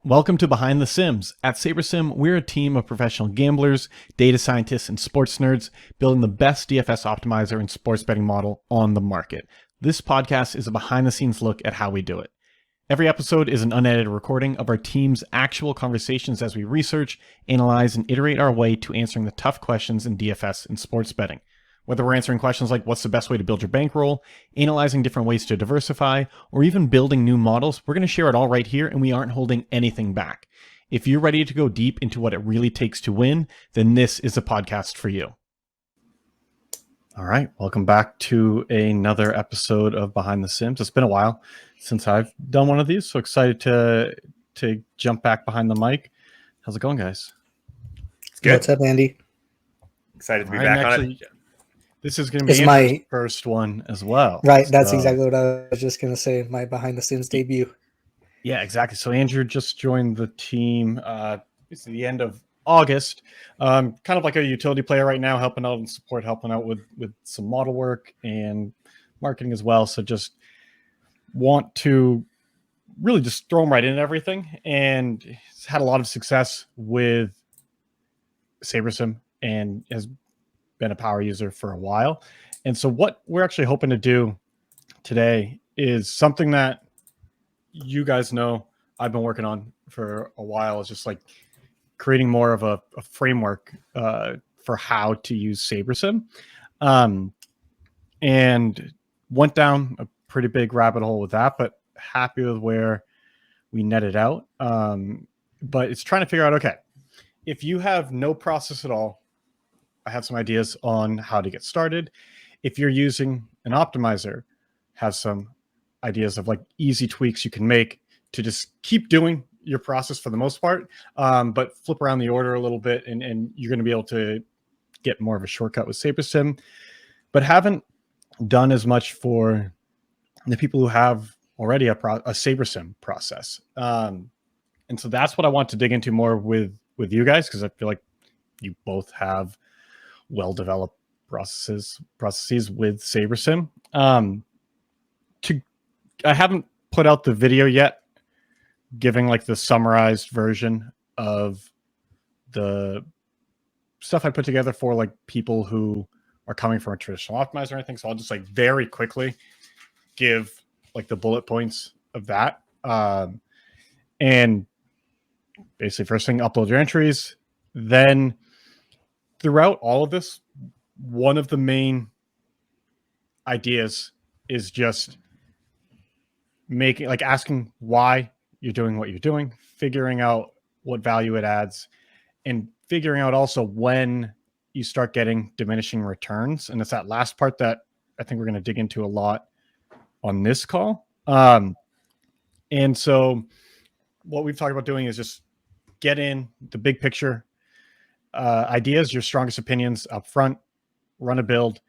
Welcome to Behind the Sims. At SaberSim, we're a team of professional gamblers, data scientists, and sports nerds building the best DFS optimizer and sports betting model on the market. This podcast is a behind-the-scenes look at how we do it. Every episode is an unedited recording of our team's actual conversations as we research, analyze, and iterate our way to answering the tough questions in DFS and sports betting. Whether we're answering questions like what's the best way to build your bankroll, analyzing different ways to diversify, or even building new models, we're going to share it all right here, and we aren't holding anything back. If you're ready to go deep into what it really takes to win, then this is a podcast for you. All right, welcome back to another episode of Behind the Sims. It's been a while since I've done one of these, so excited to jump back behind the mic. How's it going, guys? It's good. What's up, Andy? Excited to be back on it. This is going to be my first one as well. Right, that's exactly what I was just going to say, my behind the scenes debut. Yeah, exactly. So Andrew just joined the team it's the end of August. Kind of like a utility player right now, helping out and support, helping out with some model work and marketing as well. So just want to really just throw him right in everything. And he's had a lot of success with SaberSim and has been a power user for a while. And so what we're actually hoping to do today is something that you guys know I've been working on for a while, is just like creating more of a framework for how to use SaberSim. And went down a pretty big rabbit hole with that, but happy with where we netted out. But it's trying to figure out, okay, if you have no process at all, I have some ideas on how to get started. If you're using an optimizer, have some ideas of like easy tweaks you can make to just keep doing your process for the most part, but flip around the order a little bit, and you're going to be able to get more of a shortcut with SaberSim, but haven't done as much for the people who have already a SaberSim process. And so that's what I want to dig into more with you guys, because I feel like you both have well-developed processes with SaberSim. I haven't put out the video yet, giving like the summarized version of the stuff I put together for like people who are coming from a traditional optimizer or anything. So I'll just like very quickly give like the bullet points of that. And basically first thing, upload your entries. Then throughout all of this, one of the main ideas is just asking why you're doing what you're doing, figuring out what value it adds, and figuring out also when you start getting diminishing returns. And it's that last part that I think we're going to dig into a lot on this call. And so what we've talked about doing is just get in the big picture ideas, your strongest opinions up front, run a build,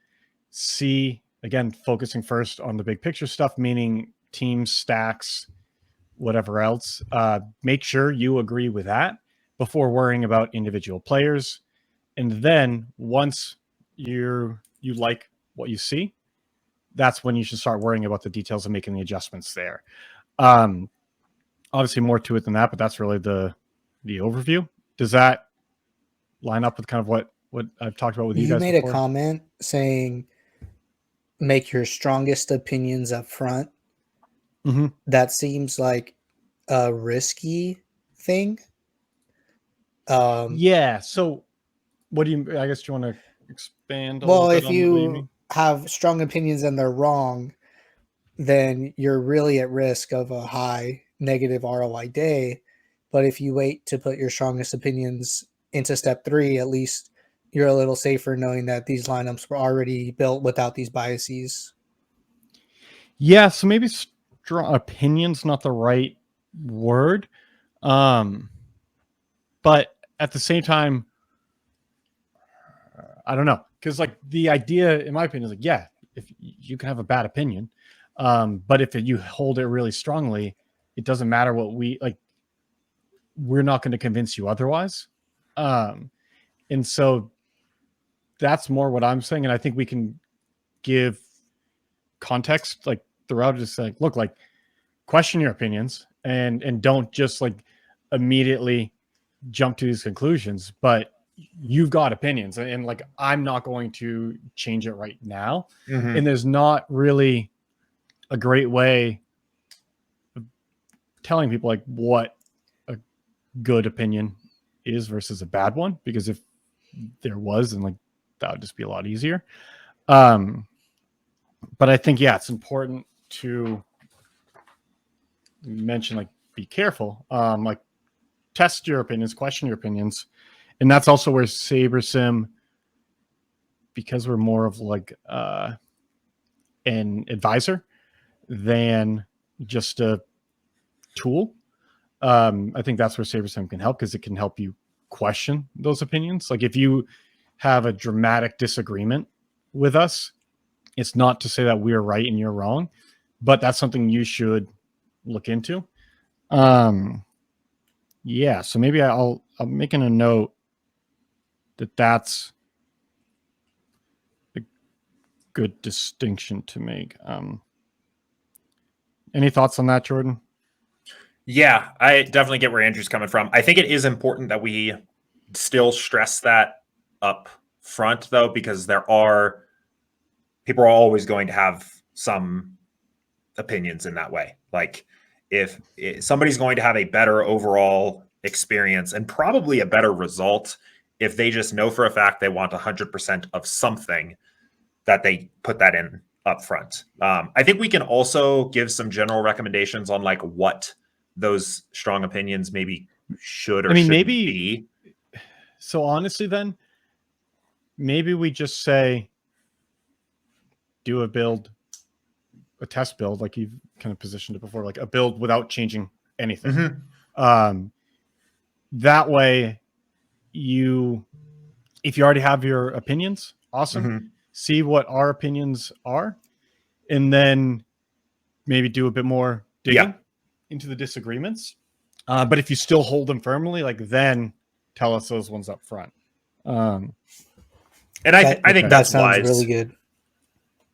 see, again, focusing first on the big picture stuff, meaning teams, stacks, whatever else. Make sure you agree with that before worrying about individual players. And then once you like what you see, that's when you should start worrying about the details and making the adjustments there. Obviously more to it than that, but that's really the overview. Does that line up with kind of what I've talked about with you guys made before? A comment saying make your strongest opinions up front. Mm-hmm. That seems like a risky thing. Yeah. So what do you, I guess you want to expand a well, little bit if on what you you mean? have strong opinions and they're wrong, then you're really at risk of a high negative ROI day. But if you wait to put your strongest opinions into step 3, at least you're a little safer knowing that these lineups were already built without these biases. Yeah, so maybe strong opinion's not the right word. But at the same time, I don't know. Because like the idea, in my opinion, is like, yeah, if you can have a bad opinion, but if you hold it really strongly, it doesn't matter what we're not going to convince you otherwise. And so that's more what I'm saying. And I think we can give context like throughout, just like, look, like question your opinions and don't just like immediately jump to these conclusions, but you've got opinions, and like I'm not going to change it right now. Mm-hmm. And there's not really a great way of telling people like what a good opinion is versus a bad one, because if there was, then like that would just be a lot easier. But I think, yeah, it's important to mention, like, be careful, like test your opinions, question your opinions. And that's also where SaberSim, because we're more of like an advisor than just a tool, I think that's where SaberSim can help, because it can help you question those opinions. Like if you have a dramatic disagreement with us, it's not to say that we're right and you're wrong, but that's something you should look into. Yeah, so maybe I'm making a note that that's a good distinction to make. Any thoughts on that, Jordan? Yeah, I definitely get where Andrew's coming from. I think it is important that we still stress that up front, though, because people are always going to have some opinions in that way. Like if somebody's going to have a better overall experience and probably a better result if they just know for a fact they want 100% of something, that they put that in up front. I think we can also give some general recommendations on like what those strong opinions maybe should or shouldn't be. So honestly, then maybe we just say, do a test build, like you've kind of positioned it before, like a build without changing anything. Mm-hmm. That way, if you already have your opinions, awesome. Mm-hmm. See what our opinions are, and then maybe do a bit more digging into the disagreements. But if you still hold them firmly, like then tell us those ones up front. And I think that sounds wise. Really good.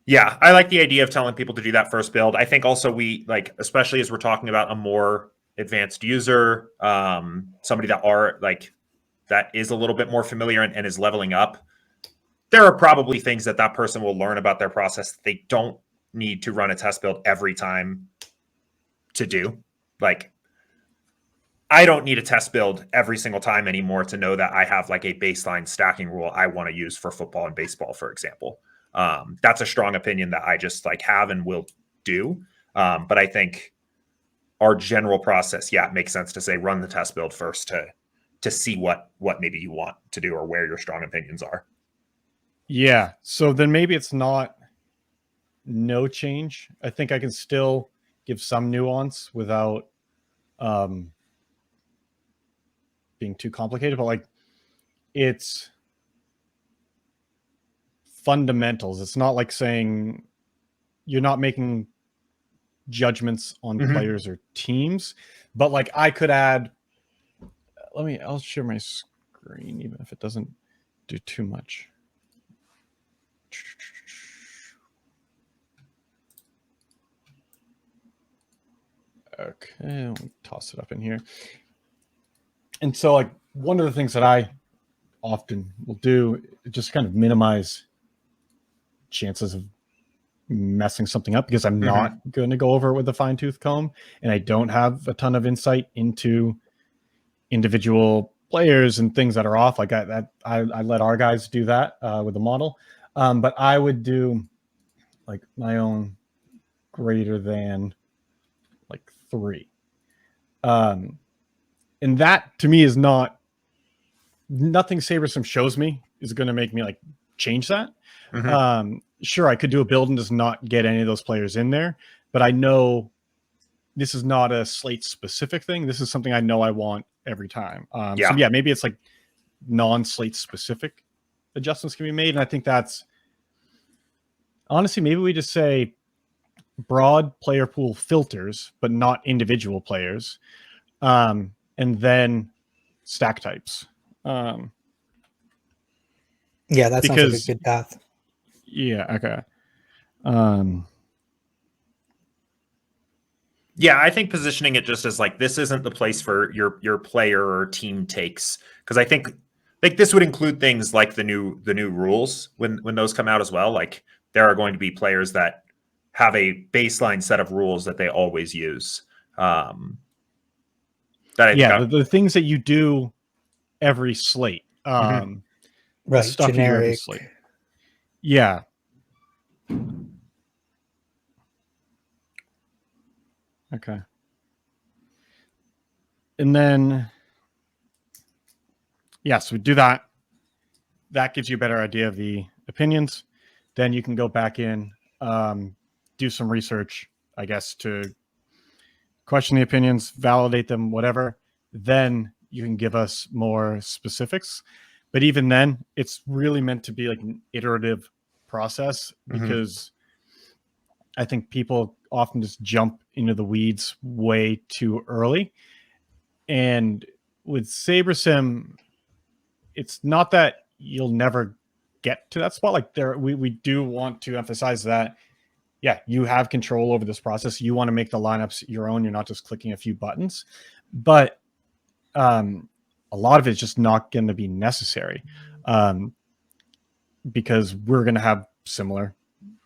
Yeah, I like the idea of telling people to do that first build. I think also we like, especially as we're talking about a more advanced user, somebody that is a little bit more familiar and is leveling up. There are probably things that person will learn about their process that they don't need to run a test build every time to do. Like, I don't need a test build every single time anymore to know that I have like a baseline stacking rule I want to use for football and baseball, for example. That's a strong opinion that I just like have and will do. But I think our general process, it makes sense to say run the test build first to see what maybe you want to do or where your strong opinions are. Yeah. So then maybe it's not no change. I think I can still give some nuance without being too complicated, but like it's fundamentals. It's not like saying you're not making judgments on players or teams, but like I could add, I'll share my screen even if it doesn't do too much. Okay, let me toss it up in here. And so like one of the things that I often will do is just kind of minimize chances of messing something up, because I'm not going to go over it with a fine-tooth comb, and I don't have a ton of insight into individual players and things that are off. Like I let our guys do that with the model, but I would do like my own greater than like 3, and that to me is nothing SaberSim shows me is going to make me like change that. Sure, I could do a build and just not get any of those players in there, but I know this is not a slate specific thing. This is something I know I want every time. So yeah, maybe it's like non-slate specific adjustments can be made. And I think that's honestly, maybe we just say broad player pool filters, but not individual players. And then stack types. Yeah, that sounds like a good path. Yeah. Okay. Yeah, I think positioning it just as like this isn't the place for your player or team takes, because I think this would include things like the new rules when those come out as well. Like there are going to be players that have a baseline set of rules that they always use. That I think the things that you do every slate. The Right, stuff you do every generic. slate. Yeah. Okay. And then, yes, we do that. That gives you a better idea of the opinions. Then you can go back in, do some research, I guess, to question the opinions, validate them, whatever. Then you can give us more specifics. But even then, it's really meant to be like an iterative process, because I think people often just jump into the weeds way too early. And with SaberSim, it's not that you'll never get to that spot. Like we do want to emphasize that, yeah, you have control over this process. You want to make the lineups your own. You're not just clicking a few buttons. But a lot of it's just not going to be necessary, because we're going to have similar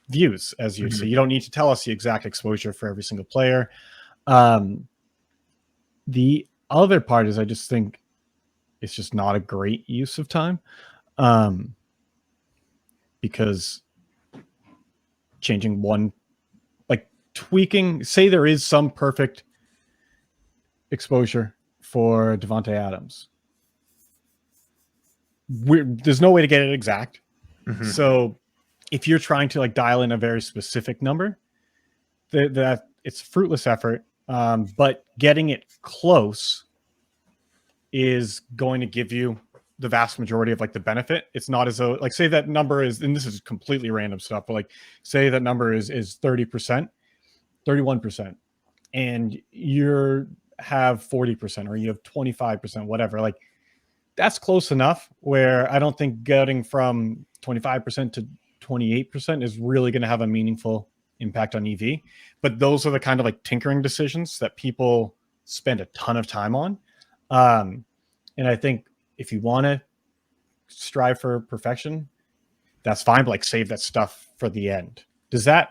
views as you. So you don't need to tell us the exact exposure for every single player. The other part is I just think it's just not a great use of time, because changing one, like tweaking, say there is some perfect exposure for Devontae Adams. There's no way to get it exact. So if you're trying to like dial in a very specific number, that it's a fruitless effort. But getting it close is going to give you the vast majority of like the benefit. It's not as though, like, say that number is, and this is completely random stuff, but like say that number is 30%, 31%, and you have 40% or you have 25%, whatever. Like that's close enough where I don't think getting from 25% to 28% is really going to have a meaningful impact on EV. But those are the kind of like tinkering decisions that people spend a ton of time on. And I think if you want to strive for perfection, that's fine, but like save that stuff for the end. Does that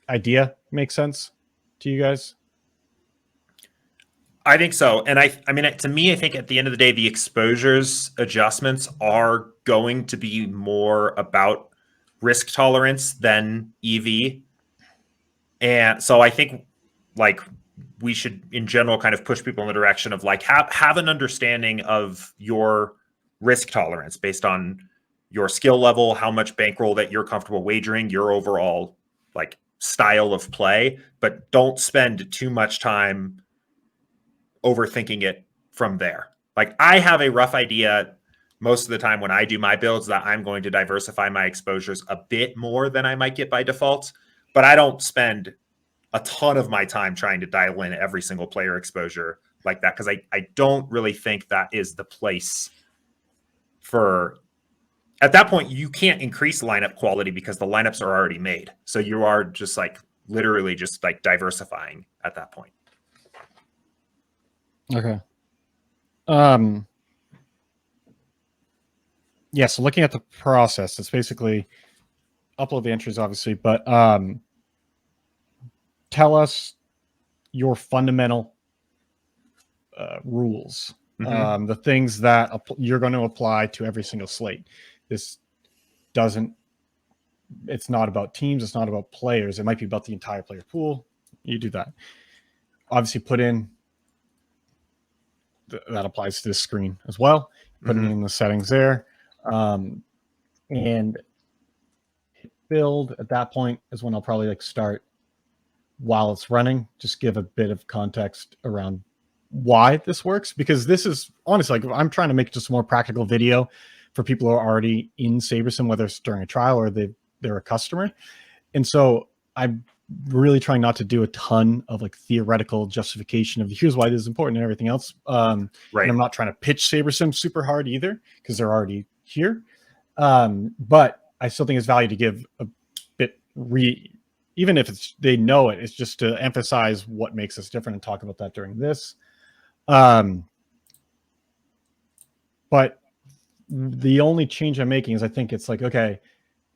idea make sense to you guys? I think so. And I mean, to me, I think at the end of the day, the exposures adjustments are going to be more about risk tolerance than EV. And so I think like we should in general kind of push people in the direction of like have an understanding of your risk tolerance based on your skill level, how much bankroll that you're comfortable wagering, your overall like style of play, but don't spend too much time overthinking it from there. Like I have a rough idea most of the time when I do my builds that I'm going to diversify my exposures a bit more than I might get by default, but I don't spend a ton of my time trying to dial in every single player exposure like that, because I don't really think that is the place for, at that point you can't increase lineup quality because the lineups are already made. So you are just like literally just like diversifying at that point. Okay. Yeah, so looking at the process, it's basically upload the entries, obviously, but tell us your fundamental rules, the things that you're going to apply to every single slate. This it's not about teams, it's not about players. It might be about the entire player pool. You do that. Obviously, put in that applies to this screen as well. Put in the settings there. And build at that point is when I'll probably like start while it's running, just give a bit of context around why this works, because this is honestly like I'm trying to make just a more practical video for people who are already in SaberSim, whether it's during a trial or they're a customer. And so I'm really trying not to do a ton of like theoretical justification of here's why this is important and everything else. Right. And I'm not trying to pitch SaberSim super hard either, because they're already here. But I still think it's value to give a bit even if they know it, it's just to emphasize what makes us different and talk about that during this. But the only change I'm making is I think it's like, okay,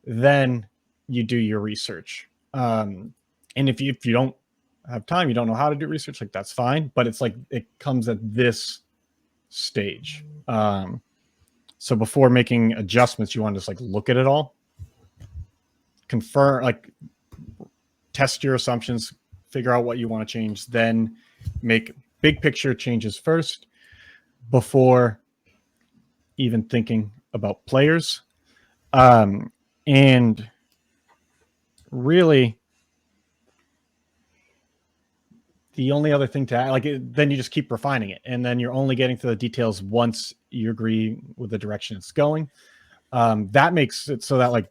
then you do your research. And if you don't have time, you don't know how to do research, like that's fine. But it's like it comes at this stage. So before making adjustments, you want to just like look at it all, confirm, like test your assumptions, figure out what you want to change, then make big picture changes first before even thinking about players. And really, the only other thing to add, like then you just keep refining it, and then you're only getting to the details once you agree with the direction it's going. That makes it so that like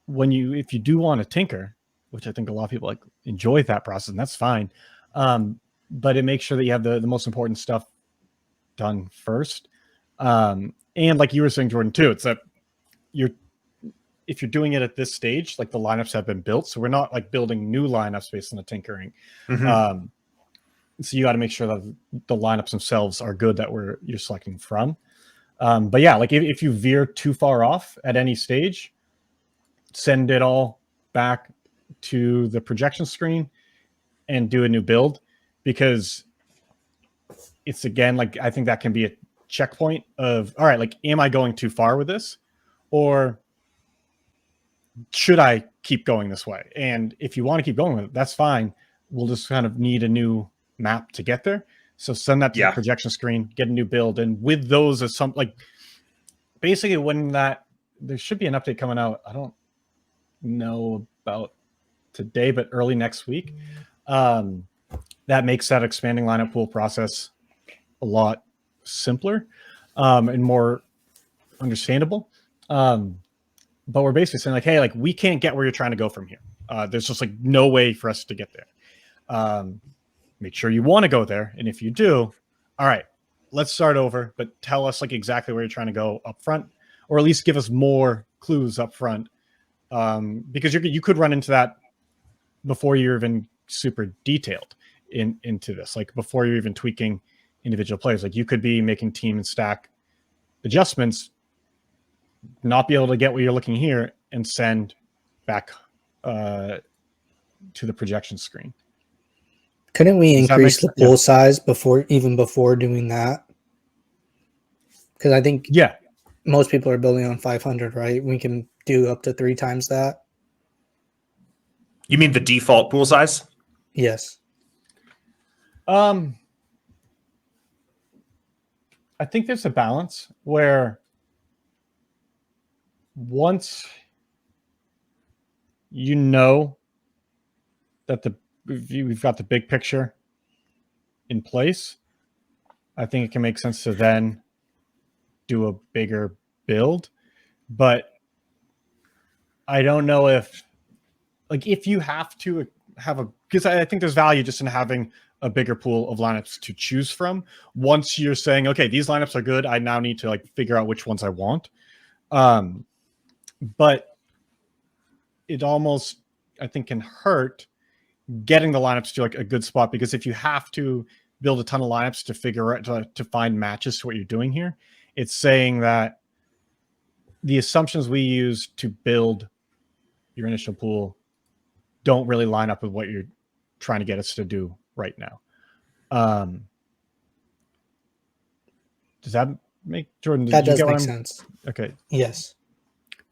if you do want to tinker, which I think a lot of people like enjoy that process, and that's fine. But it makes sure that you have the most important stuff done first. And like you were saying, Jordan, too, it's that if you're doing it at this stage, like the lineups have been built, so we're not like building new lineups based on the tinkering. Mm-hmm. So you got to make sure that the lineups themselves are good that you're selecting from. But yeah, like if you veer too far off at any stage, send it all back to the projection screen and do a new build, because it's, again, like I think that can be a checkpoint of, all right, like am I going too far with this, or should I keep going this way? And if you want to keep going with it, that's fine. We'll just kind of need a new map to get there. So send that to the projection screen, get a new build. And with those, as some, like basically when there should be an update coming out. I don't know about today, but early next week. That makes that expanding lineup pool process a lot simpler and more understandable. But we're basically saying like, hey, like we can't get where you're trying to go from here. There's just like no way for us to get there. Make sure you want to go there. And if you do, all right, let's start over, but tell us like exactly where you're trying to go up front, or at least give us more clues up front. Because you could run into that before you're even super detailed into this, like before you're even tweaking individual players. Like you could be making team and stack adjustments, not be able to get what you're looking here, and send back to the projection screen. Couldn't we increase the pool size before doing that? Because I think most people are building on 500, right? We can do up to 3 times that. You mean the default pool size? Yes. I think there's a balance where once you know that we've got the big picture in place, I think it can make sense to then do a bigger build. But I don't know if you have to have because I think there's value just in having a bigger pool of lineups to choose from. Once you're saying, okay, these lineups are good, I now need to like figure out which ones I want. But it almost, I think, can hurt getting the lineups to like a good spot, because if you have to build a ton of lineups to figure out to find matches to what you're doing here, it's saying that the assumptions we use to build your initial pool don't really line up with what you're trying to get us to do right now. Does that make, Jordan? That does make sense. Okay. Yes.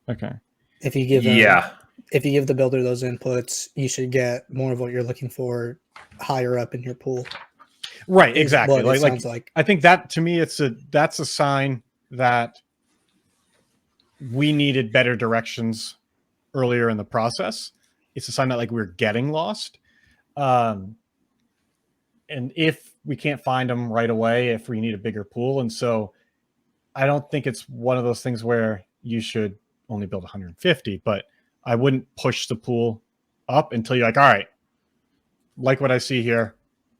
Okay. If you give the builder those inputs, you should get more of what you're looking for higher up in your pool. Right. Exactly. Like I think that to me, that's a sign that we needed better directions earlier in the process. It's a sign that like we're getting lost. And if we can't find them right away, if we need a bigger pool. And so I don't think it's one of those things where you should only build 150, but I wouldn't push the pool up until you're like, all right, like what I see here,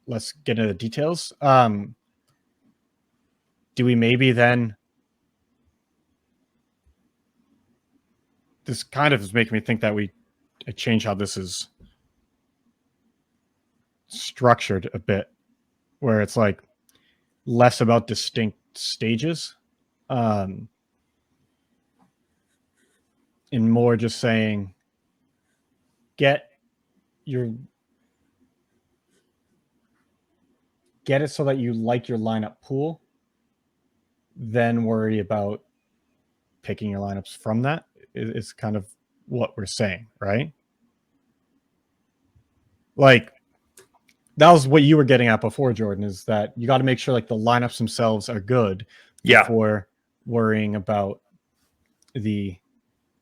let's get into the details. Do we maybe then, this kind of is making me think that we change how this is structured a bit, where it's like less about distinct stages, and more just saying, get it so that you like your lineup pool, then worry about picking your lineups from that is kind of what we're saying, right? Like, that was what you were getting at before, Jordan, is that you got to make sure like the lineups themselves are good before worrying about the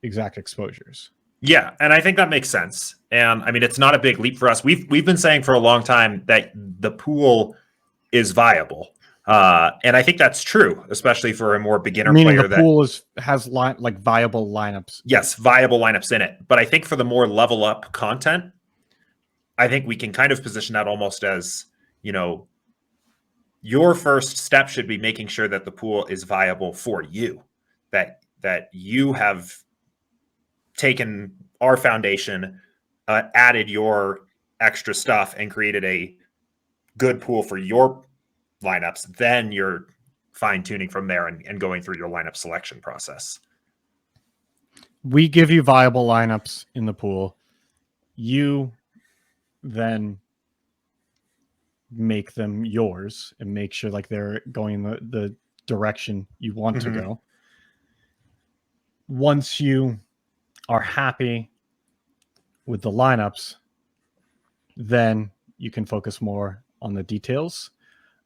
exact exposures. Yeah, and I think that makes sense. And I mean, it's not a big leap for us. We've been saying for a long time that the pool is viable, and I think that's true, especially for a more beginner Meaning player. The pool has viable lineups. Yes, viable lineups in it. But I think for the more level up content, I think we can kind of position that almost as, your first step should be making sure that the pool is viable for you, that you have taken our foundation, added your extra stuff, and created a good pool for your lineups. Then you're fine tuning from there and going through your lineup selection process. We give you viable lineups in the pool. You then make them yours and make sure like they're going the direction you want to go. Once you are happy with the lineups, then you can focus more on the details.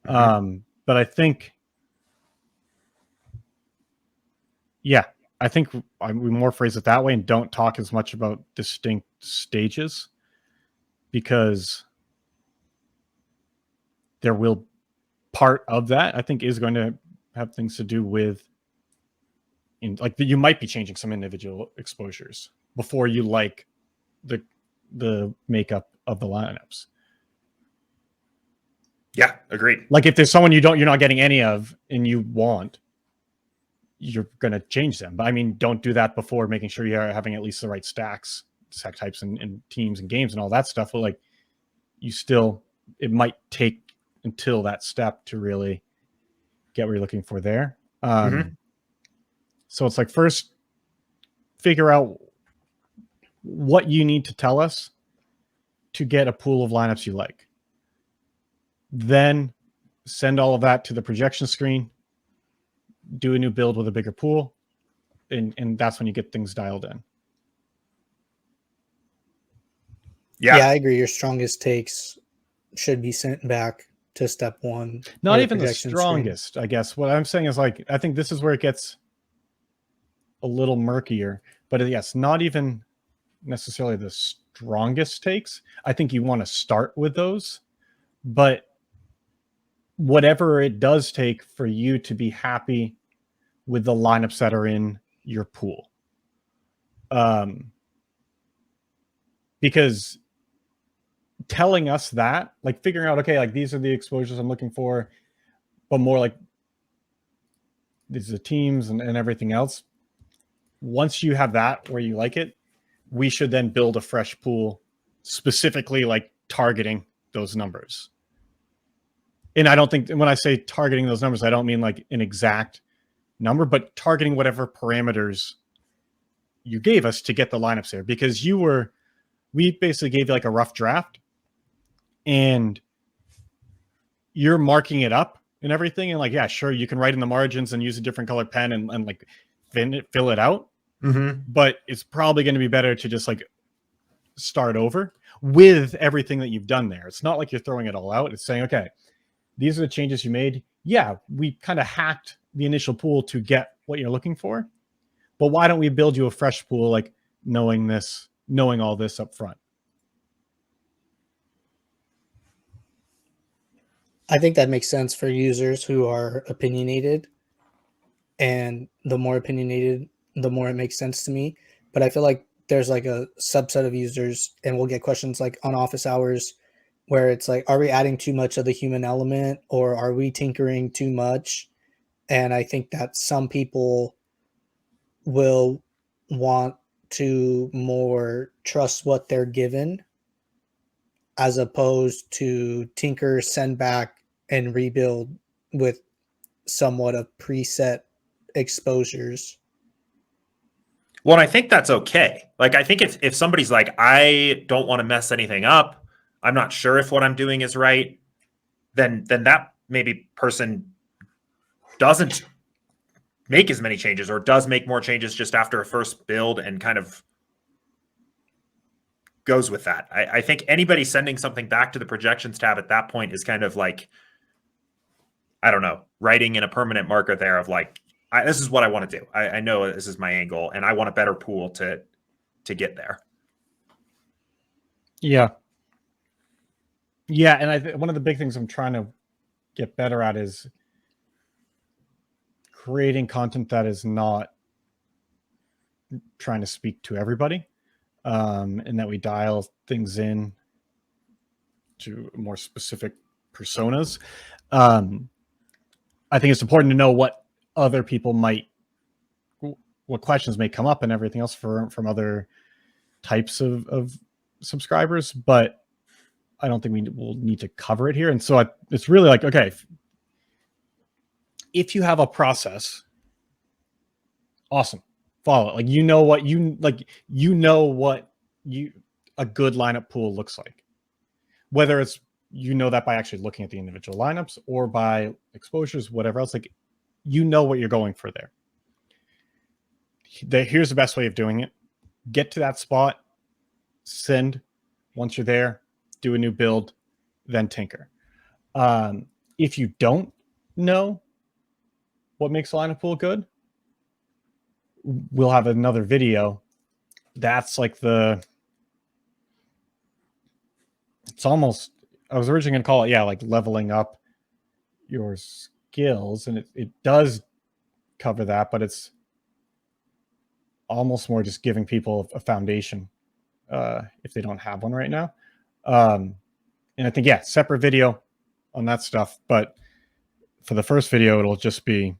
But I think, I think we more phrase it that way and don't talk as much about distinct stages, because there will part of that I think is going to have things to do with you might be changing some individual exposures before you like the makeup of the lineups. Yeah, agreed. Like if there's someone you're not getting any of and you're going to change them. But I mean, don't do that before making sure you're having at least the right stack types and teams and games and all that stuff. But like it might take until that step to really get what you're looking for there. So it's like, first figure out what you need to tell us to get a pool of lineups you like. Then send all of that to the projection screen, do a new build with a bigger pool, and that's when you get things dialed in. Yeah, I agree. Your strongest takes should be sent back to step one. Not even the strongest, screen. I guess. What I'm saying is, like, I think this is where it gets a little murkier. But yes, not even necessarily the strongest takes. I think you want to start with those. But whatever it does take for you to be happy with the lineups that are in your pool. Because telling us that, like figuring out, okay, like these are the exposures I'm looking for, but more like these are the teams and everything else. Once you have that where you like it, we should then build a fresh pool specifically like targeting those numbers. And I don't think when I say targeting those numbers, I don't mean like an exact number, but targeting whatever parameters you gave us to get the lineups there. Because we basically gave you like a rough draft and you're marking it up and everything. And like, yeah, sure, you can write in the margins and use a different color pen and like fill it out. But it's probably going to be better to just like start over with everything that you've done there. It's not like you're throwing it all out. It's saying, okay, these are the changes you made. Yeah, we kind of hacked the initial pool to get what you're looking for. But why don't we build you a fresh pool, like knowing all this up front? I think that makes sense for users who are opinionated. And the more opinionated, the more it makes sense to me. But I feel like there's like a subset of users, and we'll get questions like on office hours where it's like, are we adding too much of the human element or are we tinkering too much? And I think that some people will want to more trust what they're given as opposed to tinker, send back, and rebuild with somewhat of preset exposures. Well, and I think that's okay. Like, I think if somebody's like, I don't want to mess anything up, I'm not sure if what I'm doing is right, then that maybe person doesn't make as many changes or does make more changes just after a first build and kind of goes with that. I think anybody sending something back to the projections tab at that point is kind of like, I don't know, writing in a permanent marker there of like, this is what I want to do. I know this is my angle, and I want a better pool to get there. Yeah. Yeah, and one of the big things I'm trying to get better at is creating content that is not trying to speak to everybody, and that we dial things in to more specific personas. I think it's important to know what other people what questions may come up and everything else from other types of subscribers, but I don't think we will need to cover it here. And so it's really like, okay, if you have a process, awesome, follow it. Like, what a good lineup pool looks like, whether it's, that by actually looking at the individual lineups or by exposures, whatever else, like, what you're going for there. Here's the best way of doing it. Get to that spot, send. Once you're there, do a new build, then tinker. If you don't know what makes a lineup pool good, we'll have another video. That's like it's almost, I was originally going to call it, like leveling up your skills, and it does cover that, but it's almost more just giving people a foundation if they don't have one right now. And I think, separate video on that stuff, but for the first video, it'll just be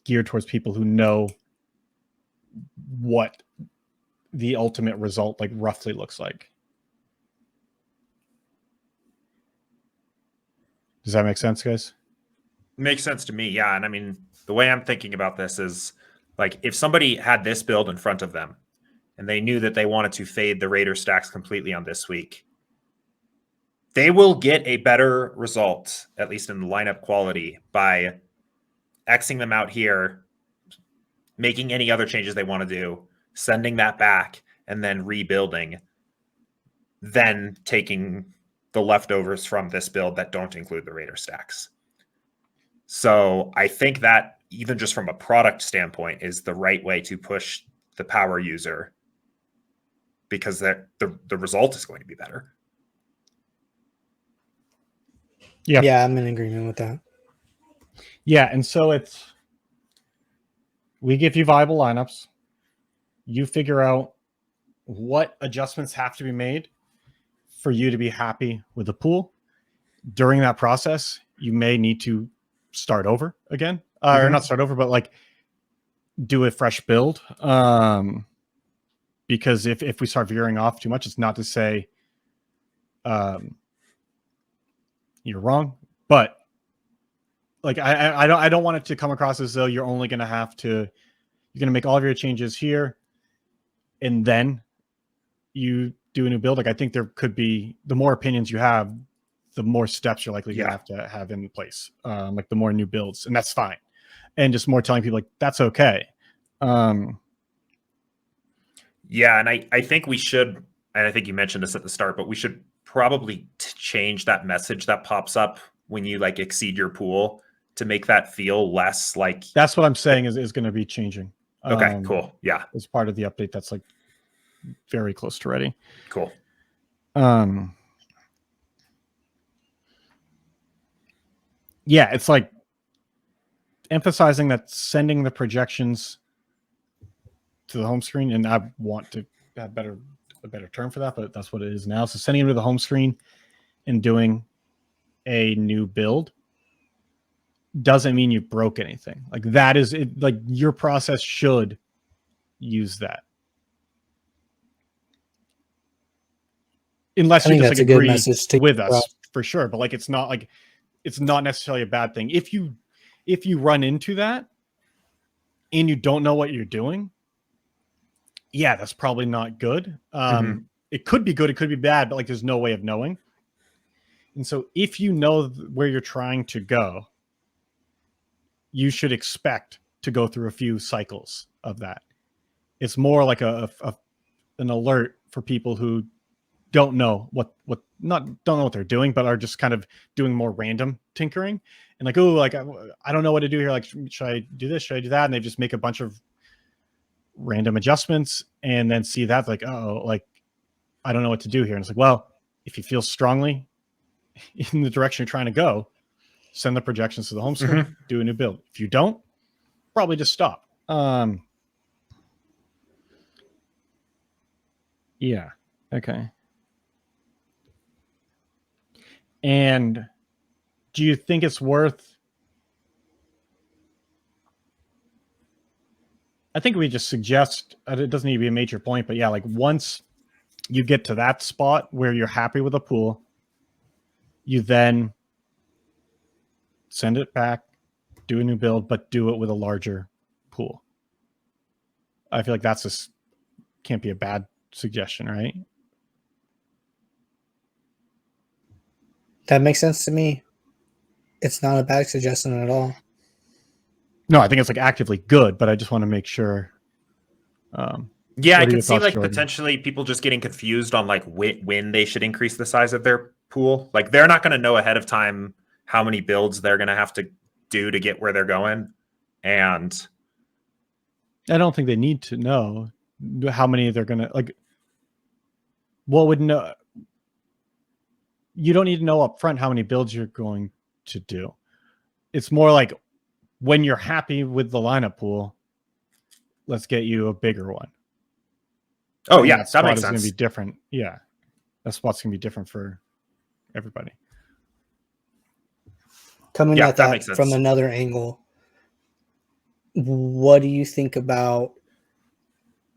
geared towards people who know what the ultimate result like roughly looks like. Does that make sense, guys? Makes sense to me, yeah. And I mean, the way I'm thinking about this is like, if somebody had this build in front of them and they knew that they wanted to fade the Raider stacks completely on this week, they will get a better result, at least in the lineup quality, by Xing them out here, making any other changes they want to do, sending that back, and then rebuilding, then taking the leftovers from this build that don't include the Raider stacks. So I think that even just from a product standpoint is the right way to push the power user, because the result is going to be better. Yeah, I'm in agreement with that. Yeah, and so we give you viable lineups. You figure out what adjustments have to be made for you to be happy with the pool. During that process, you may need to start over again, or not start over, but like do a fresh build. Because if we start veering off too much, it's not to say you're wrong, but like I don't want it to come across as though you're only going to make all of your changes here and then you do a new build. Like, I think there could be, the more opinions you have, the more steps you're likely going to have in place. Like the more new builds, and that's fine. And just more telling people like that's okay. Yeah, and I think we should, and I think you mentioned this at the start, but we should probably change that message that pops up when you like exceed your pool to make that feel less like. That's what I'm saying is going to be changing. Okay, cool. Yeah. As part of the update that's like very close to ready. Cool. Yeah, it's like emphasizing that sending the projections to the home screen, and I want to have a better term for that, but that's what it is now. So sending them to the home screen and doing a new build doesn't mean you broke anything. Like that is it, like your process should use that. unless I you think just that's like a good agree message to with get us across. for sure. But like, it's not necessarily a bad thing. If you run into that and you don't know what you're doing, yeah, that's probably not good. It could be good, it could be bad, but like there's no way of knowing. And so if you know where you're trying to go, you should expect to go through a few cycles of that. It's more like an alert for people who don't know don't know what they're doing, but are just kind of doing more random tinkering and like, oh, like I don't know what to do here. Like, should I do this? Should I do that? And they just make a bunch of random adjustments and then see that like, oh, like I don't know what to do here. And it's like, well, if you feel strongly in the direction you're trying to go, send the projections to the home screen, do a new build. If you don't, probably just stop. Yeah. Okay. And do you think it's worth? I think we just suggest, it doesn't need to be a major point, but yeah, like once you get to that spot where you're happy with a pool, you then send it back, do a new build, but do it with a larger pool. I feel like that's can't be a bad suggestion, right? That makes sense to me. It's not a bad suggestion at all. No, I think it's like actively good, but I just want to make sure. Yeah, I What are your could see thoughts, like Jordan? potentially people just getting confused on like when they should increase the size of their pool. Like they're not going to know ahead of time how many builds they're going to have to do to get where they're going. And I don't think they need to know how many they're gonna like. What would know? You don't need to know up front how many builds you're going to do. It's more like when you're happy with the lineup pool, let's get you a bigger one. oh And yeah, that that spot makes is going to be sense. different. Yeah, that spot's going to be different for everybody. Coming Yeah, at that makes that from sense. another angle, what do you think about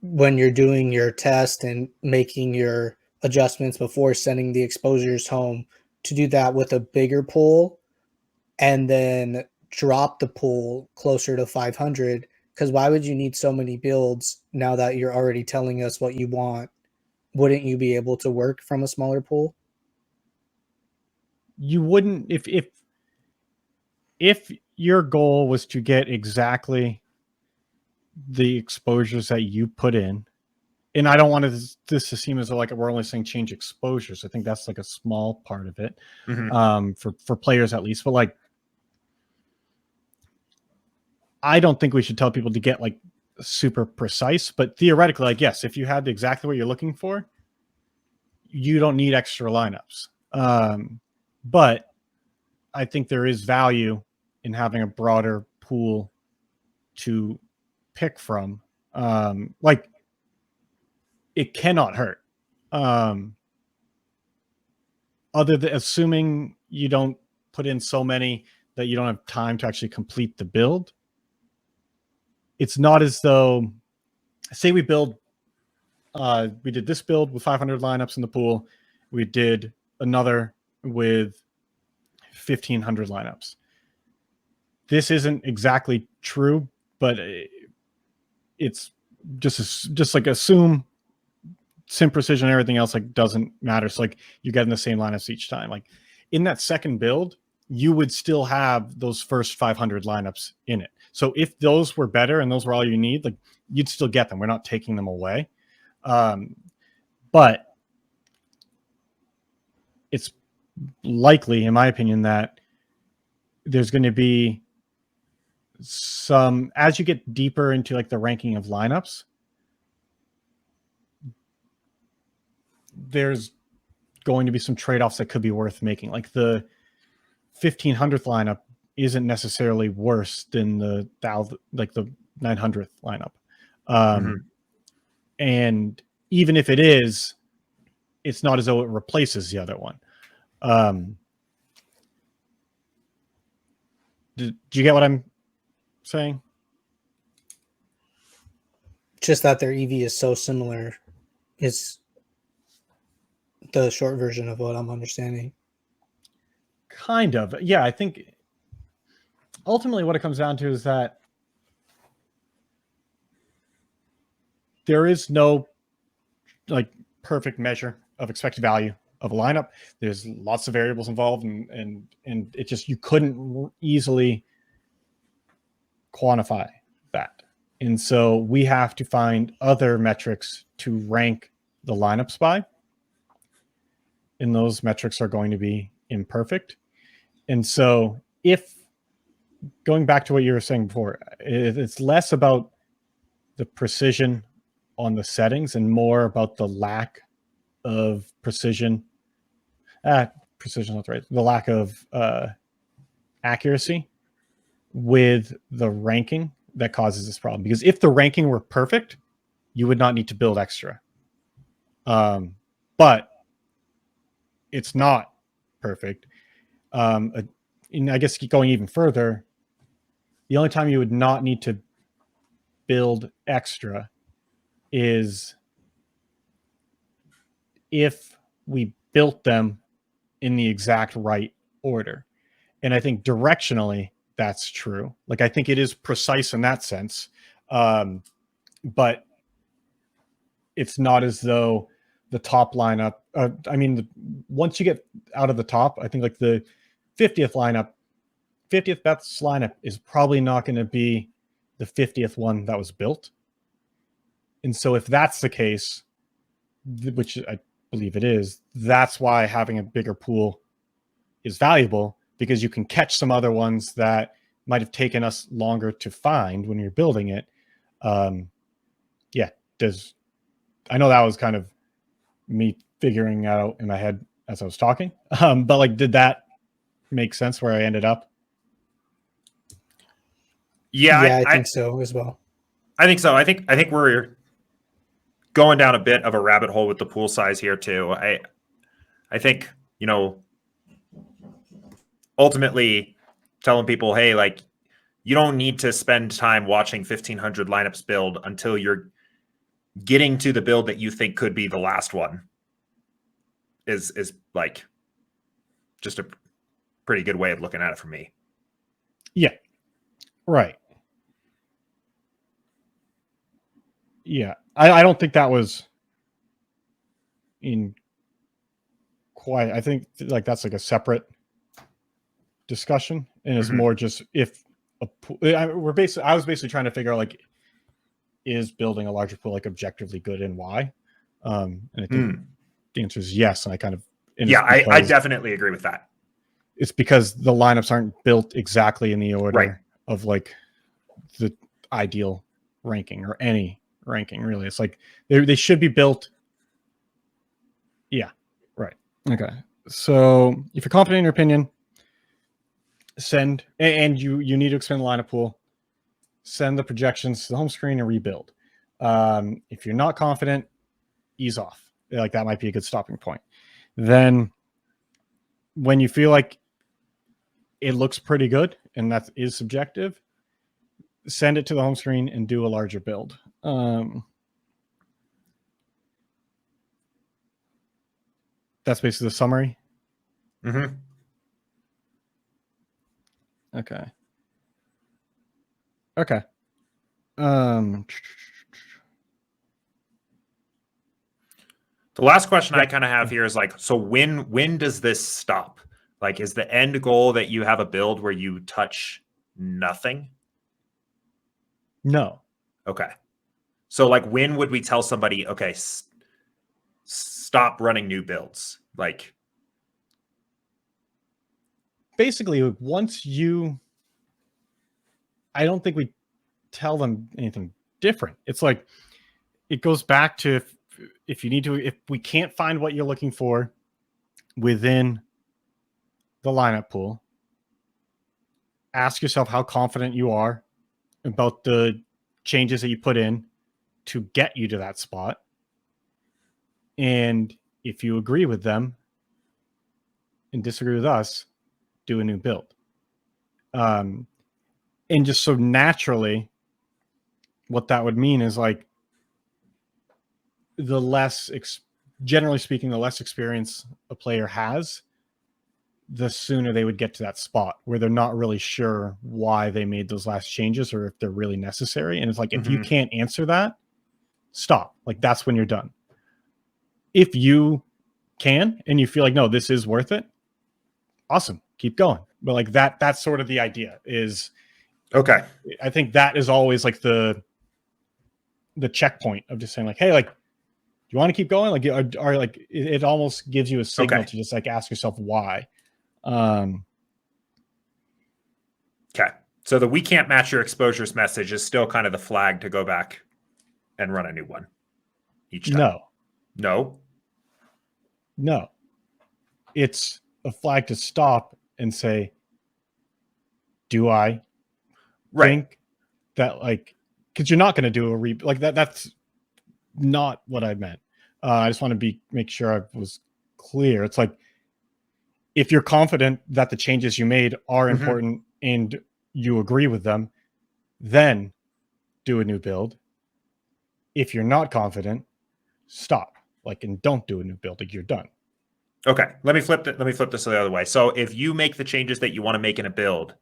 when you're doing your test and making your adjustments before sending the exposures home to do that with a bigger pool and then drop the pool closer to 500? Because why would you need so many builds now that you're already telling us what you want? Wouldn't you be able to work from a smaller pool? You wouldn't if your goal was to get exactly the exposures that you put in, and I don't want this to seem as though like we're only saying change exposures. I think that's like a small part of it, for players at least. But like, I don't think we should tell people to get like super precise. But theoretically, like yes, if you had exactly what you're looking for, you don't need extra lineups. But I think there is value in having a broader pool to pick from. Like it cannot hurt. Other than assuming you don't put in so many that you don't have time to actually complete the build. It's not as though, say we did this build with 500 lineups in the pool. We did another with 1,500 lineups. This isn't exactly true, but it's just like assume sim precision and everything else like doesn't matter. So like you're getting the same lineups each time. Like in that second build, you would still have those first 500 lineups in it. So if those were better and those were all you need, like you'd still get them. We're not taking them away. But it's likely, in my opinion, that there's going to be some, as you get deeper into like the ranking of lineups, there's going to be some trade-offs that could be worth making. Like the 1,500th lineup isn't necessarily worse than the 900th lineup. And even if it is, it's not as though it replaces the other one. Do you get what I'm saying? Just that their EV is so similar. It's the short version of what I'm understanding. Kind of. Yeah, I think ultimately what it comes down to is that there is no like perfect measure of expected value of a lineup. There's lots of variables involved, and it just, you couldn't easily quantify that. And so we have to find other metrics to rank the lineups by. And those metrics are going to be imperfect. And so if, going back to what you were saying before, it's less about the precision on the settings and more about the lack of precision. Precision, that's right. The lack of accuracy with the ranking that causes this problem. Because if the ranking were perfect, you would not need to build extra. But it's not perfect. And I guess going even further, the only time you would not need to build extra is if we built them in the exact right order. And I think directionally that's true. Like, I think it is precise in that sense. But it's not as though the top lineup, once you get out of the top, I think like the 50th best lineup is probably not going to be the 50th one that was built. And so if that's the case, which I believe it is, that's why having a bigger pool is valuable, because you can catch some other ones that might have taken us longer to find when you're building it. I know that was kind of me figuring out in my head as I was talking, but like, did that make sense where I ended up? Yeah, I think so as well. I think so. I think we're going down a bit of a rabbit hole with the pool size here too. I think, ultimately telling people, hey, like, you don't need to spend time watching 1,500 lineups build until you're getting to the build that you think could be the last one is like just a pretty good way of looking at it for me. Yeah. Right. Yeah. I don't think that was in quite, I think like that's like a separate discussion, and it's more just if I was basically trying to figure out, like, is building a larger pool like objectively good and why? And I think the answer is yes. And I kind of, I definitely agree with that. It's because the lineups aren't built exactly in the order of like the ideal ranking or any ranking, really. It's like they should be built. Yeah. Right. Okay. So if you're confident in your opinion, send, and you need to expand the lineup pool, send the projections to the home screen and rebuild. If you're not confident, ease off. Like, that might be a good stopping point. Then when you feel like it looks pretty good, and that is subjective, send it to the home screen and do a larger build. That's basically the summary. Mm-hmm. Okay. The last question I kind of have here is like, so when does this stop? Like, is the end goal that you have a build where you touch nothing? No. Okay. So like, when would we tell somebody, okay, stop running new builds? Like, basically, once I don't think we tell them anything different. It's like, it goes back to if we can't find what you're looking for within the lineup pool, ask yourself how confident you are about the changes that you put in to get you to that spot. And if you agree with them and disagree with us, do a new build. And just so naturally, what that would mean is like the less generally speaking, the less experience a player has, the sooner they would get to that spot where they're not really sure why they made those last changes or if they're really necessary. And it's like, if you can't answer that, stop. Like, that's when you're done. If you can and you feel like, no, this is worth it, awesome, keep going. But like that's sort of the idea. Is Okay. I think that is always like the checkpoint of just saying like, hey, like, do you want to keep going? Like, are like, it almost gives you a signal to just like ask yourself why. Okay. So the we can't match your exposures message is still kind of the flag to go back and run a new one each time. No. It's a flag to stop and say, do I think that, like, because you're not going to do a like that. That's not what I meant. I just want to make sure I was clear. It's like, if you're confident that the changes you made are important and you agree with them, then do a new build. If you're not confident, stop. Like, and don't do a new build. Like, you're done. Okay. Let me flip this the other way. So if you make the changes that you want to make in a build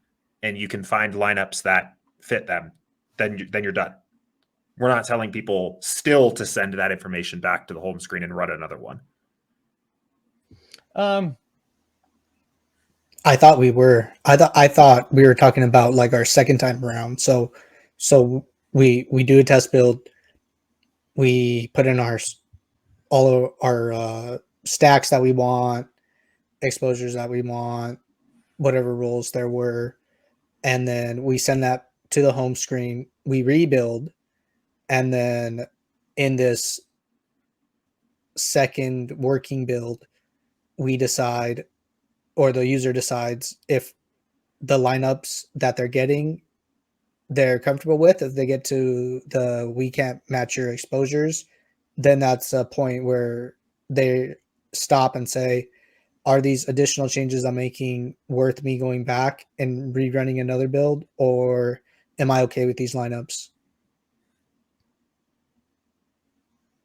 and you can find lineups that fit them, then you're done. We're not telling people still to send that information back to the home screen and run another one. I thought we were talking about like our second time around. So we do a test build. We put in all of our stacks that we want, exposures that we want, whatever rules there were, and then we send that to the home screen. We rebuild, and then in this second working build, we decide, or the user decides, if the lineups that they're getting they're comfortable with. If they get to the we can't match your exposures, then that's a point where they stop and say, are these additional changes I'm making worth me going back and rerunning another build, or am I okay with these lineups?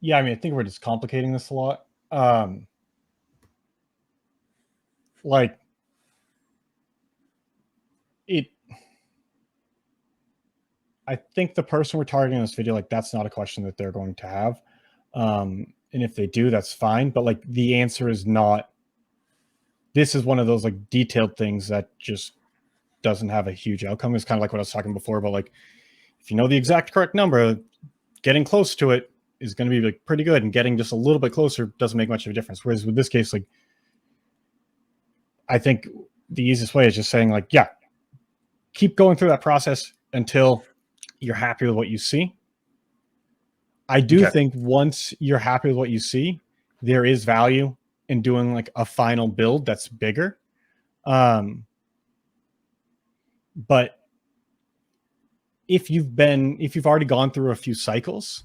Yeah, I mean, I think we're just complicating this a lot. Like, I think the person we're targeting in this video, like, that's not a question that they're going to have. And if they do, that's fine. But like, the answer is not, this is one of those like detailed things that just doesn't have a huge outcome. It's kind of like what I was talking before about, like, if you know the exact correct number, getting close to it is going to be like pretty good, and getting just a little bit closer doesn't make much of a difference. Whereas with this case, like, I think the easiest way is just saying like, yeah, keep going through that process until you're happy with what you see. I do think once you're happy with what you see, there is value in doing like a final build that's bigger. But if you've already gone through a few cycles,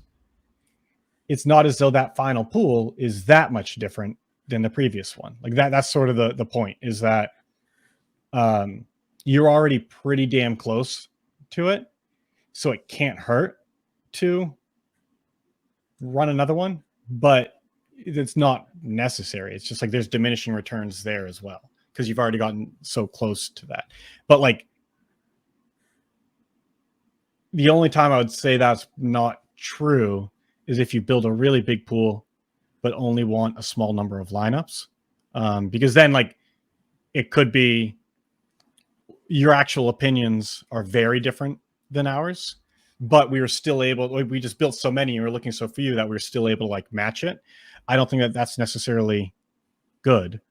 it's not as though that final pool is that much different than the previous one. Like that's sort of the point, is that you're already pretty damn close to it. So it can't hurt to run another one, but it's not necessary. It's just like there's diminishing returns there as well, because you've already gotten so close to that. But like, the only time I would say that's not true is if you build a really big pool but only want a small number of lineups, because then like it could be your actual opinions are very different than ours, but we were still able, we just built so many and we were looking so few that we were still able to like match it. I don't think that that's necessarily good.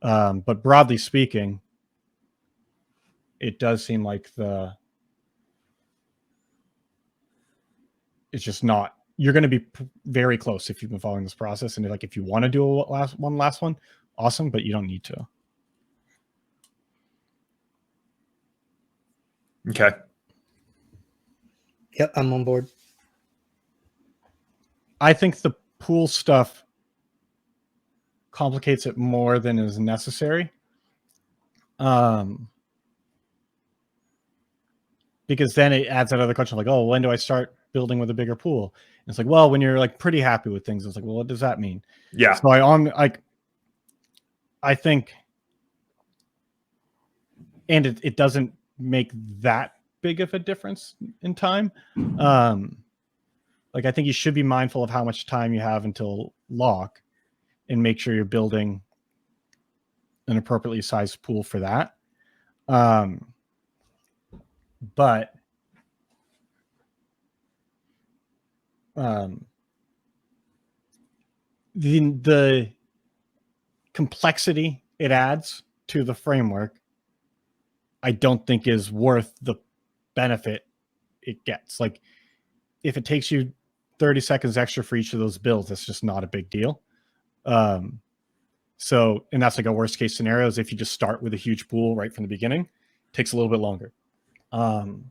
But broadly speaking, it does seem like it's just not, you're going to be very close if you've been following this process. And like, if you want to do a last one, awesome, but you don't need to. Okay. Yep, I'm on board. I think the pool stuff complicates it more than is necessary. because then it adds that other question like, oh, when do I start building with a bigger pool? And it's like, well, when you're like pretty happy with things, it's like, well, what does that mean? Yeah. So I think, and it doesn't make that big of a difference in time. Like I think you should be mindful of how much time you have until lock, and make sure you're building an appropriately sized pool for that. But the complexity it adds to the framework, I don't think is worth the benefit it gets. Like if it takes you 30 seconds extra for each of those builds, that's just not a big deal. So, and that's like a worst case scenario is if you just start with a huge pool right from the beginning, it takes a little bit longer. And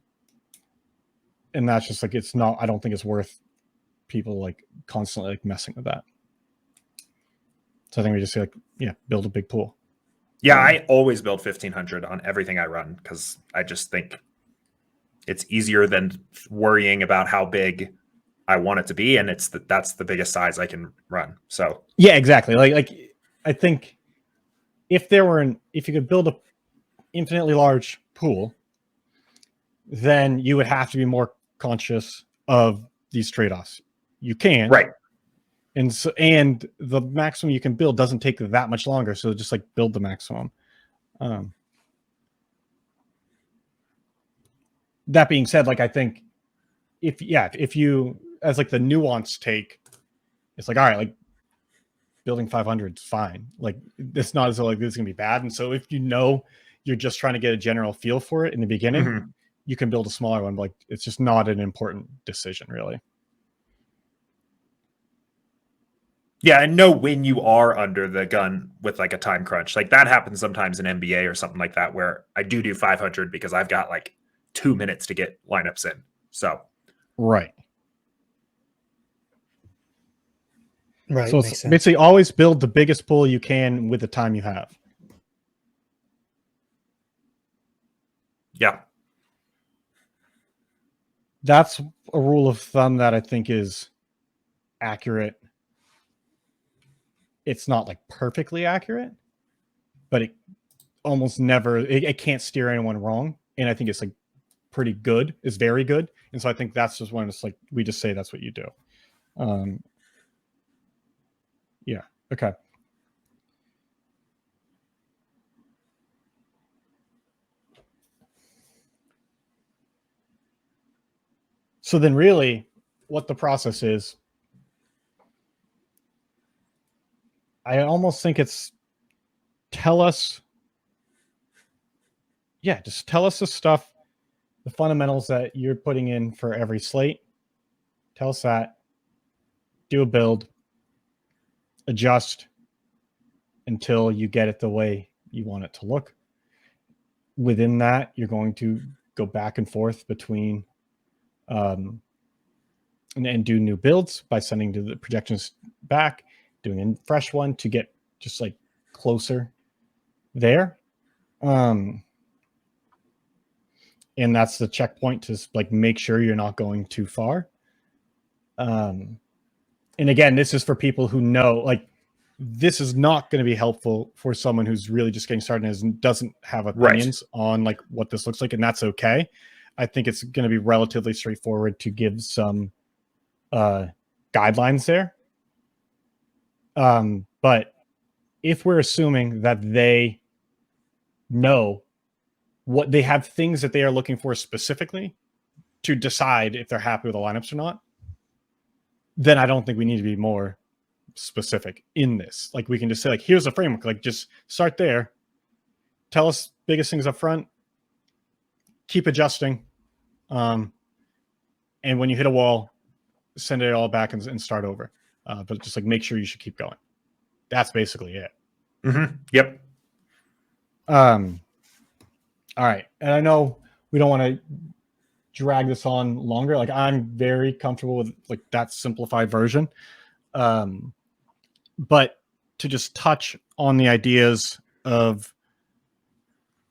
that's just like, it's not, I don't think it's worth people like constantly like messing with that. So I think we just say like, yeah, build a big pool. Yeah, I always build 1500 on everything I run because I just think it's easier than worrying about how big I want it to be, and that's the biggest size I can run. So yeah, exactly. Like I think if you could build a infinitely large pool, then you would have to be more conscious of these trade-offs. You can, right. And so, and the maximum you can build doesn't take that much longer. So just like build the maximum. That being said, like I think if you as like the nuanced take, it's like, all right, like building 500 is fine. Like it's not as though like this is gonna be bad. And so if you know you're just trying to get a general feel for it in the beginning, you can build a smaller one. But like it's just not an important decision, really. Yeah, and know when you are under the gun with like a time crunch. Like that happens sometimes in NBA or something like that, where I do 500 because I've got like 2 minutes to get lineups in. So right. So makes it's sense. basically always build the biggest pool you can with the time you have. Yeah. That's a rule of thumb that I think is accurate. It's not like perfectly accurate, but it almost never, it can't steer anyone wrong. And I think it's like pretty good. It's very good. And so I think that's just when it's like, we just say that's what you do. Yeah. Okay. So then really what the process is, I almost think it's just tell us the stuff, the fundamentals that you're putting in for every slate. Tell us that, do a build, adjust until you get it the way you want it to look. Within that, you're going to go back and forth between and do new builds by sending to the projections back, doing a fresh one to get just like closer there. And that's the checkpoint to like make sure you're not going too far. And again, this is for people who know, like, this is not going to be helpful for someone who's really just getting started and doesn't have opinions on like what this looks like, and that's okay. I think it's going to be relatively straightforward to give some guidelines there. But if we're assuming that they know what they have, things that they are looking for specifically to decide if they're happy with the lineups or not, then I don't think we need to be more specific in this. Like we can just say like, here's a framework, like just start there, tell us biggest things up front, keep adjusting. And when you hit a wall, send it all back and start over. But just like make sure you should keep going. That's basically it. Yep. All right. And I know we don't want to drag this on longer. Like I'm very comfortable with like that simplified version. But to just touch on the ideas of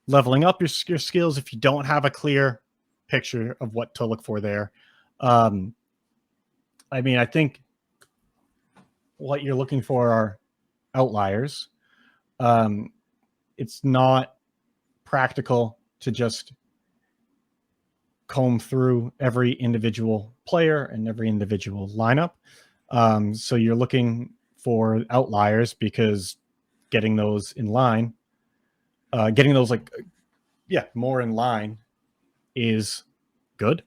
leveling up your skills if you don't have a clear picture of what to look for there. I mean, I think what you're looking for are outliers. It's not practical to just comb through every individual player and every individual lineup. So you're looking for outliers because getting those in line, more in line is good.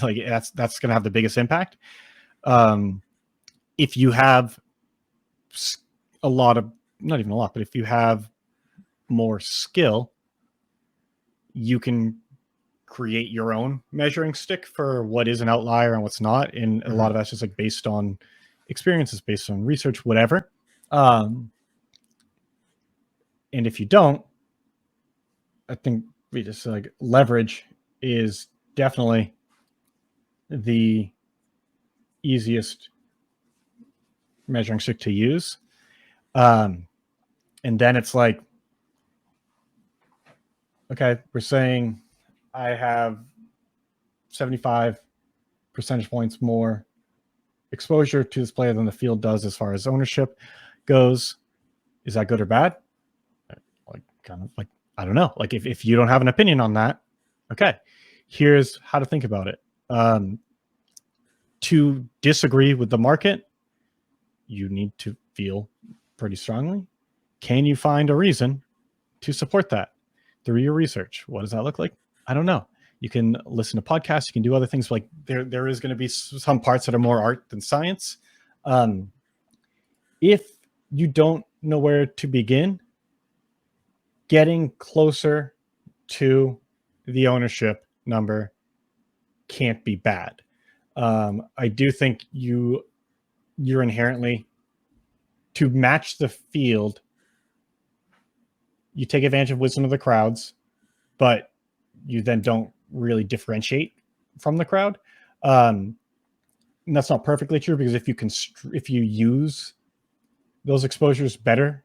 Like that's going to have the biggest impact. If you have a lot of, not even a lot, but if you have more skill, you can create your own measuring stick for what is an outlier and what's not. And a lot of that's just like based on experiences, based on research, whatever. And if you don't, I think we just like leverage is definitely the easiest measuring stick to use. And then it's like, okay, we're saying I have 75 percentage points more exposure to this player than the field does as far as ownership goes. Is that good or bad? Like, kind of like, I don't know. Like, if you don't have an opinion on that, okay, here's how to think about it. To disagree with the market, you need to feel pretty strongly. Can you find a reason to support that through your research? What does that look like? I don't know. You can listen to podcasts. You can do other things. Like there is going to be some parts that are more art than science. If you don't know where to begin, getting closer to the ownership number can't be bad. I do think you're inherently, to match the field, you take advantage of wisdom of the crowds, but you then don't really differentiate from the crowd. And that's not perfectly true, because if you use those exposures better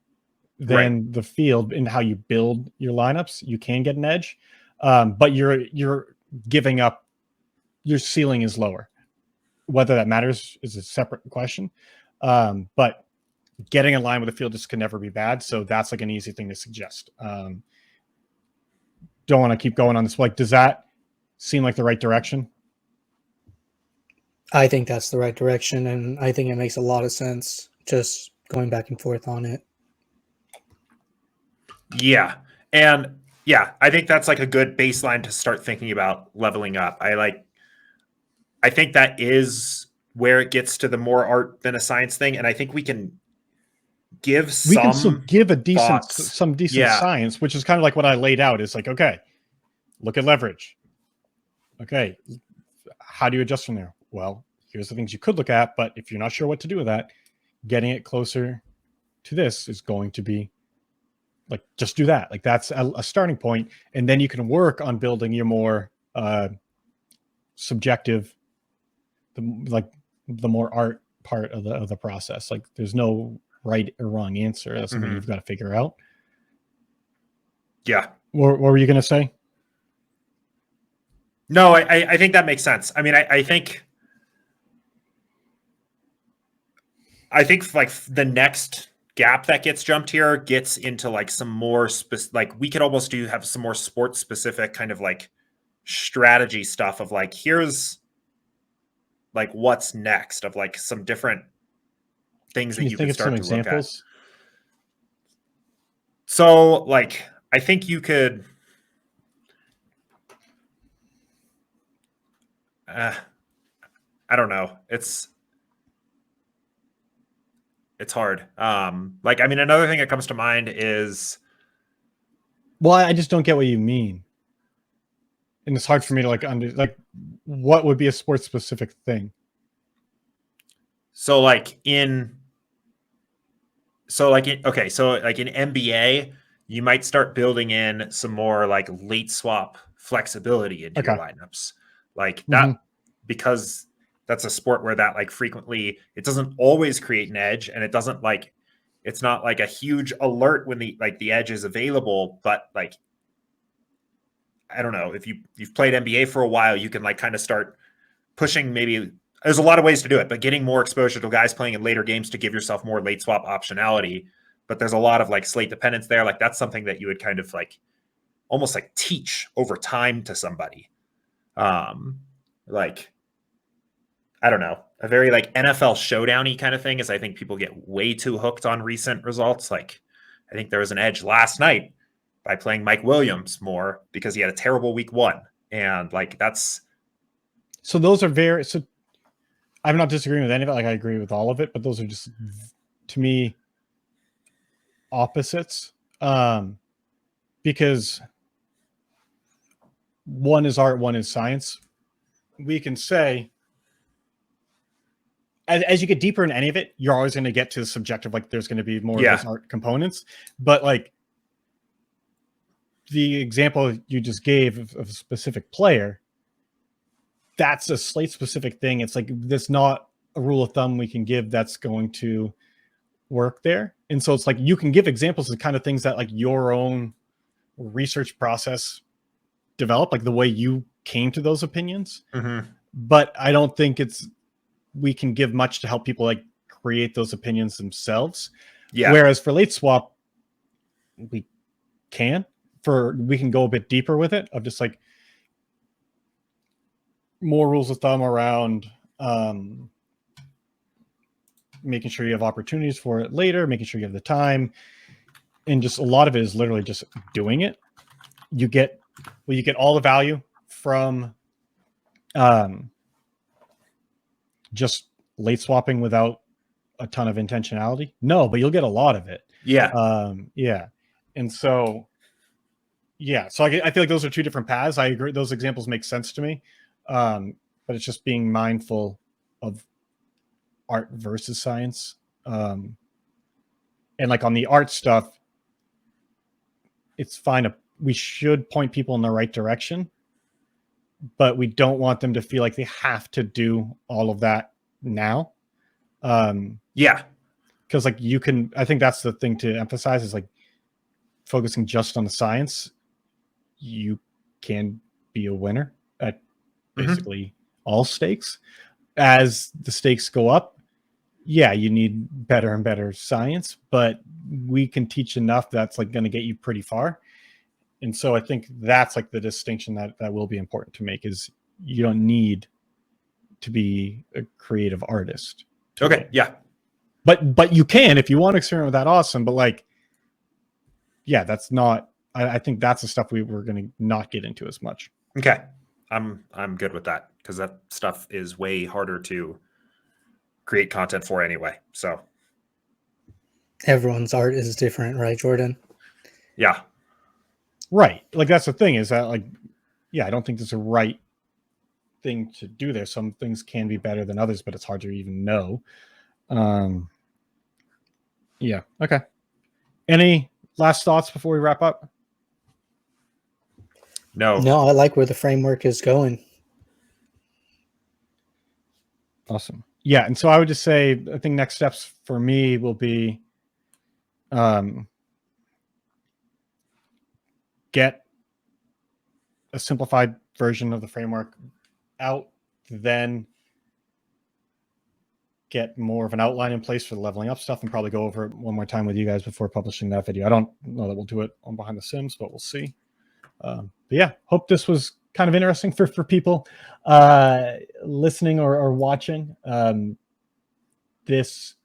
than the field in how you build your lineups, you can get an edge. But you're giving up, your ceiling is lower. Whether that matters is a separate question. But getting in line with the field just can never be bad. So that's like an easy thing to suggest. Don't want to keep going on this. Like, does that seem like the right direction? I think that's the right direction, and I think it makes a lot of sense just going back and forth on it. Yeah. And yeah, I think that's like a good baseline to start thinking about leveling up. I think that is where it gets to the more art than a science thing. And I think we can give some science, which is kind of like what I laid out. Is like, okay, look at leverage. Okay, how do you adjust from there? Well, here's the things you could look at, but if you're not sure what to do with that, getting it closer to this is going to be like, just do that. Like, that's a starting point. And then you can work on building your more subjective, the more art part of the process. Like, there's no right or wrong answer. That's something you've got to figure out. Yeah. What were you going to say? No, I think that makes sense. I mean, I think like the next gap that gets jumped here gets into like some more like we could almost have some more sports specific kind of like strategy stuff of like, here's like what's next, of like some different things that you could start to look at. So like, I think you could, I don't know. It's hard. Like, I mean, another thing that comes to mind is, well, I just don't get what you mean. And it's hard for me to like what would be a sports specific thing? So like in NBA, you might start building in some more like late swap flexibility into your lineups. Like that, because that's a sport where that like frequently, it doesn't always create an edge, and it doesn't like, it's not like a huge alert when the edge is available, but like I don't know, if you've played NBA for a while, you can like kind of start pushing. Maybe there's a lot of ways to do it, but getting more exposure to guys playing in later games to give yourself more late swap optionality. But there's a lot of like slate dependence there. Like that's something that you would kind of like almost like teach over time to somebody. Like, I don't know, a very like NFL showdown-y kind of thing is I think people get way too hooked on recent results. Like I think there was an edge last night by playing Mike Williams more because he had a terrible week 1. And like, that's. So those are very, so I'm not disagreeing with any of it. Like I agree with all of it, but those are just, to me, opposites. Because one is art, one is science. We can say, as you get deeper in any of it, you're always going to get to the subjective. Like there's going to be more of those art components, but like the example you just gave of a specific player, that's a slate specific thing. It's like, there's not a rule of thumb we can give that's going to work there. And so it's like, you can give examples of kind of things that like your own research process developed, like the way you came to those opinions. Mm-hmm. But I don't think we can give much to help people like create those opinions themselves. Yeah. Whereas for late swap, we can go a bit deeper with it, of just like more rules of thumb around making sure you have opportunities for it later, making sure you have the time. And just a lot of it is literally just doing it. You get all the value from just late swapping without a ton of intentionality. No, but you'll get a lot of it. Yeah. Yeah. And so, yeah. So I feel like those are two different paths. I agree. Those examples make sense to me. But it's just being mindful of art versus science. And like on the art stuff, it's fine. We should point people in the right direction, but we don't want them to feel like they have to do all of that now. Yeah. Because like I think that's the thing to emphasize, is like focusing just on the science. You can be a winner at basically all stakes. As the stakes go up, yeah, you need better and better science, but we can teach enough that's like going to get you pretty far. And so I think that's like the distinction that will be important to make, is you don't need to be a creative artist. Okay. Yeah. But you can, if you want to experiment with that, awesome. But like, yeah, that's not, I think that's the stuff we're going to not get into as much. Okay. I'm good with that, because that stuff is way harder to create content for anyway. So Everyone's art is different, right, Jordan? yeah. Right. Like that's the thing, is that like, yeah, I don't think there's a right thing to do there. Some things can be better than others, but it's hard to even know. Yeah. Okay. Any last thoughts before we wrap up? No. I like where the framework is going. Awesome. Yeah. And so I would just say, I think next steps for me will be get a simplified version of the framework out, then get more of an outline in place for the leveling up stuff, and probably go over it one more time with you guys before publishing that video. I don't know that we'll do it on Behind the Sims, but we'll see. But yeah, hope this was kind of interesting for people listening or watching. This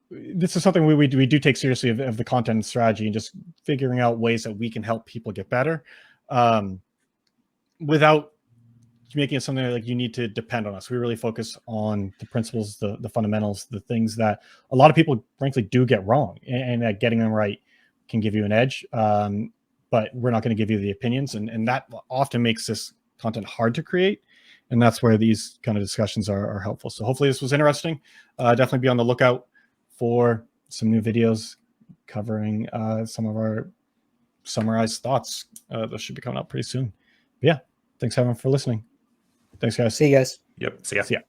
is something we do take seriously, of the content and strategy, and just figuring out ways that we can help people get better without making it something like you need to depend on us. We really focus on the principles, the fundamentals, the things that a lot of people frankly do get wrong, and that getting them right can give you an edge. But we're not going to give you the opinions, and that often makes this content hard to create. And that's where these kind of discussions are helpful. So hopefully this was interesting. Definitely be on the lookout for some new videos covering some of our summarized thoughts. Those should be coming out pretty soon. But yeah, thanks everyone for listening. Thanks, guys. See you guys. Yep. See ya. See ya.